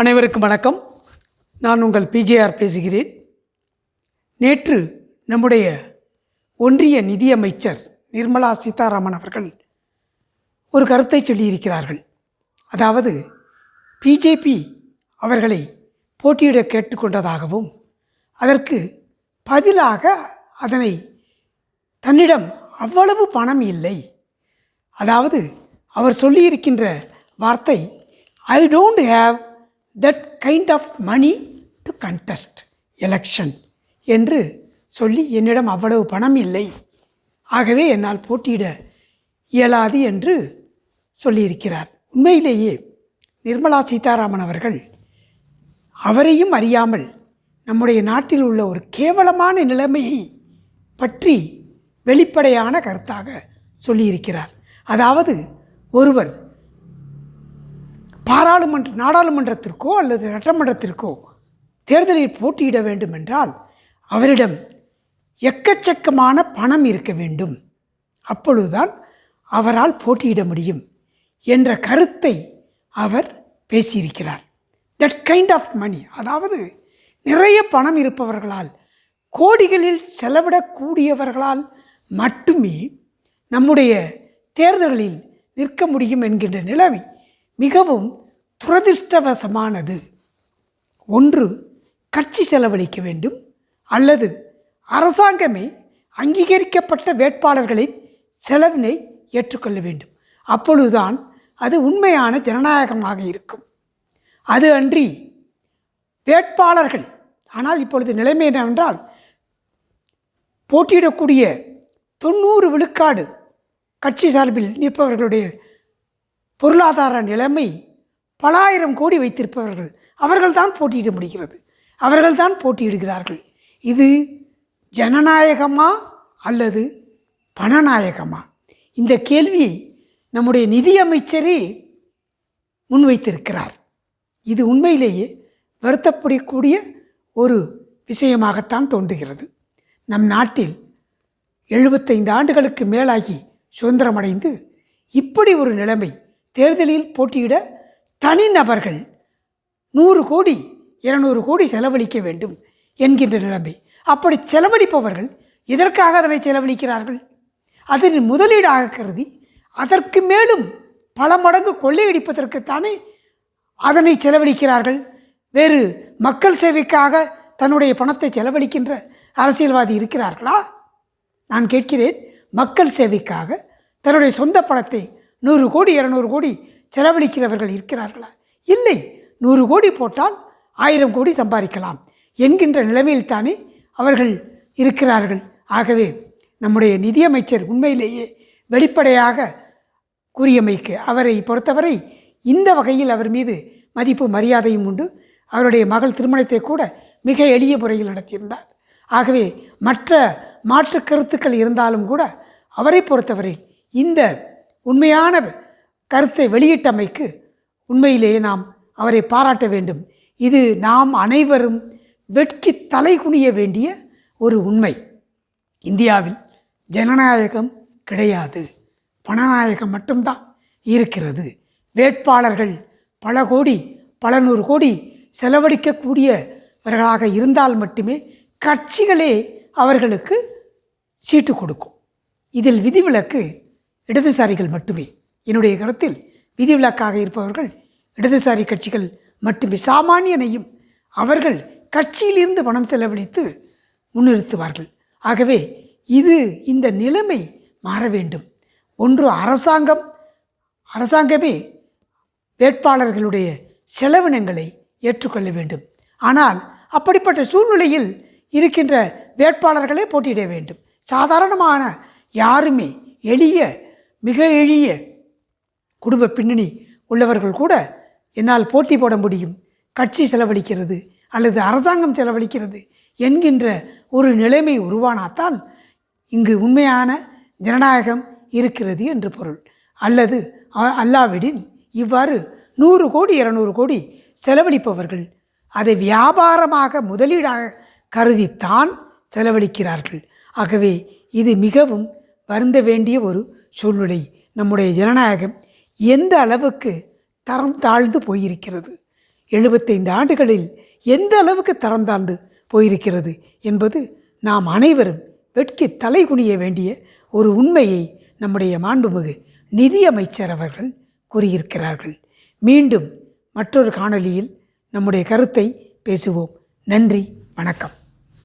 அனைவருக்கும் வணக்கம். நான் உங்கள் பிஜேஆர் பேசுகிறேன். நேற்று நம்முடைய ஒன்றிய நிதியமைச்சர் நிர்மலா சீதாராமன் அவர்கள் ஒரு கருத்தை சொல்லியிருக்கிறார்கள். அதாவது பிஜேபி அவர்களை போட்டியிட கேட்டுக்கொண்டதாகவும் அதற்கு பதிலாக அதனை தன்னிடம் அவ்வளவு பணம் இல்லை. அதாவது அவர் சொல்லியிருக்கின்ற வார்த்தை, I don't have that kind of money to contest election என்று சொல்லி என்னிடம் அவ்வளவு பணம் இல்லை, ஆகவே என்னால் போட்டியிட இயலாது என்று சொல்லியிருக்கிறார். உண்மையிலேயே நிர்மலா சீதாராமன் அவர்கள் அவரையும் அறியாமல் நம்முடைய நாட்டில் உள்ள ஒரு கேவலமான நிலைமையை பற்றி வெளிப்படையான கருத்தாக சொல்லியிருக்கிறார். அதாவது ஒருவர் நாடாளுமன்றத்திற்கோ அல்லது சட்டமன்றத்திற்கோ தேர்தலில் போட்டியிட வேண்டும் என்றால் அவரிடம் எக்கச்சக்கமான பணம் இருக்க வேண்டும், அப்பொழுதுதான் அவரால் போட்டியிட முடியும் என்ற கருத்தை அவர் பேசியிருக்கிறார். தட் கைண்ட் ஆஃப் மணி, அதாவது நிறைய பணம் இருப்பவர்களால், கோடிகளில் செலவிடக்கூடியவர்களால் மட்டுமே நம்முடைய தேர்தல்களில் நிற்க முடியும் என்கின்ற நிலைமை மிகவும் துரதிர்ஷ்டவசமானது. ஒன்று கட்சி செலவழிக்க வேண்டும், அல்லது அரசாங்கமே அங்கீகரிக்கப்பட்ட வேட்பாளர்களின் செலவினை ஏற்றுக்கொள்ள வேண்டும். அப்பொழுதுதான் அது உண்மையான ஜனநாயகமாக இருக்கும். அது அன்றி வேட்பாளர்கள், ஆனால் இப்பொழுது நிலைமை என்னவென்றால் போட்டியிடக்கூடிய 90 விழுக்காடு கட்சி சார்பில் நிற்பவர்களுடைய பொருளாதார நிலைமை பல ஆயிரம் கோடி வைத்திருப்பவர்கள், அவர்கள்தான் போட்டியிட முடிகிறது, அவர்கள்தான் போட்டியிடுகிறார்கள். இது ஜனநாயகமா அல்லது பணநாயகமா? இந்த கேள்வியை நம்முடைய நிதியமைச்சரே முன்வைத்திருக்கிறார். இது உண்மையிலேயே வருத்தப்படக்கூடிய ஒரு விஷயமாகத்தான் தோன்றுகிறது. நம் நாட்டில் 75 ஆண்டுகளுக்கு மேலாகி சுதந்திரமடைந்து இப்படி ஒரு நிலைமை, தேர்தலில் போட்டியிட தனிநபர்கள் 100 கோடி 200 கோடி செலவழிக்க வேண்டும் என்கின்ற நிலைமை. அப்படி செலவழிப்பவர்கள் எதற்காக அதனை செலவழிக்கிறார்கள்? அதனை முதலீடாக கருதி அதற்கு மேலும் பல மடங்கு கொள்ளையடிப்பதற்குத்தானே அதனை செலவழிக்கிறார்கள். வேறு மக்கள் சேவைக்காக தன்னுடைய பணத்தை செலவழிக்கின்ற அரசியல்வாதி இருக்கிறார்களா? நான் கேட்கிறேன், மக்கள் சேவைக்காக தன்னுடைய சொந்த பணத்தை 100 கோடி 200 கோடி செலவழிக்கிறவர்கள் இருக்கிறார்களா? இல்லை. 100 கோடி போட்டால் 1000 கோடி சம்பாதிக்கலாம் என்கின்ற நிலைமையில் தானே அவர்கள் இருக்கிறார்கள். ஆகவே நம்முடைய நிதியமைச்சர் உண்மையிலேயே வெளிப்படையாக கூறியமைக்கு அவரை பொறுத்தவரை இந்த வகையில் அவர் மீது மதிப்பு மரியாதையும் உண்டு. அவருடைய மகள் திருமணத்தை கூட மிக எளிய முறையில் நடத்தியிருந்தார். ஆகவே மற்ற மாற்று கருத்துக்கள் இருந்தாலும் கூட அவரை பொறுத்தவரை இந்த உண்மையான கருத்தை வெளியிட்டமைக்கு உண்மையிலேயே நாம் அவரை பாராட்ட வேண்டும். இது நாம் அனைவரும் வெட்கி தலை குனிய வேண்டிய ஒரு உண்மை. இந்தியாவில் ஜனநாயகம் கிடையாது, பணநாயகம் மட்டும்தான் இருக்கிறது. வேட்பாளர்கள் பல கோடி பல 100 கோடி செலவழிக்கக்கூடியவர்களாக இருந்தால் மட்டுமே கட்சிகளே அவர்களுக்கு சீட்டு கொடுக்கும். இதில் விதிவிலக்கு இடதுசாரிகள் மட்டுமே. என்னுடைய கருத்தில் விதிவிலக்காக இருப்பவர்கள் இடதுசாரி கட்சிகள் மட்டுமே. சாமானியனையும் அவர்கள் கட்சியிலிருந்து பணம் செலவழித்து முன்னிறுத்துவார்கள். ஆகவே இந்த நிலைமை மாற வேண்டும். ஒன்று அரசாங்கமே வேட்பாளர்களுடைய செலவினங்களை ஏற்றுக்கொள்ள வேண்டும். ஆனால் அப்படிப்பட்ட சூழ்நிலையில் இருக்கின்ற வேட்பாளர்களே போட்டியிட வேண்டும். சாதாரணமான யாருமே மிக எளிய குடும்ப பின்னணி உள்ளவர்கள் கூட என்னால் போட்டி போட முடியும், கட்சி செலவழிக்கிறது அல்லது அரசாங்கம் செலவழிக்கிறது என்கின்ற ஒரு நிலைமை உருவானாத்தால் இங்கு உண்மையான ஜனநாயகம் இருக்கிறது என்று பொருள். அல்லாவிடின் இவ்வாறு 100 கோடி 200 கோடி செலவழிப்பவர்கள் அதை வியாபாரமாக முதலீடாக கருதித்தான் செலவழிக்கிறார்கள். ஆகவே இது மிகவும் வருந்த வேண்டிய ஒரு சூழ்நிலை. நம்முடைய ஜனநாயகம் எந்த அளவுக்கு தரம் தாழ்ந்து போயிருக்கிறது 75 ஆண்டுகளில் எந்த அளவுக்கு தரம் தாழ்ந்து போயிருக்கிறது என்பது நாம் அனைவரும் வெட்கி தலை குனிய வேண்டிய ஒரு உண்மையை நம்முடைய மாண்புமிகு நிதியமைச்சர் அவர்கள் கூறியிருக்கிறார்கள். மீண்டும் மற்றொரு காணொளியில் நம்முடைய கருத்தை பேசுவோம். நன்றி, வணக்கம்.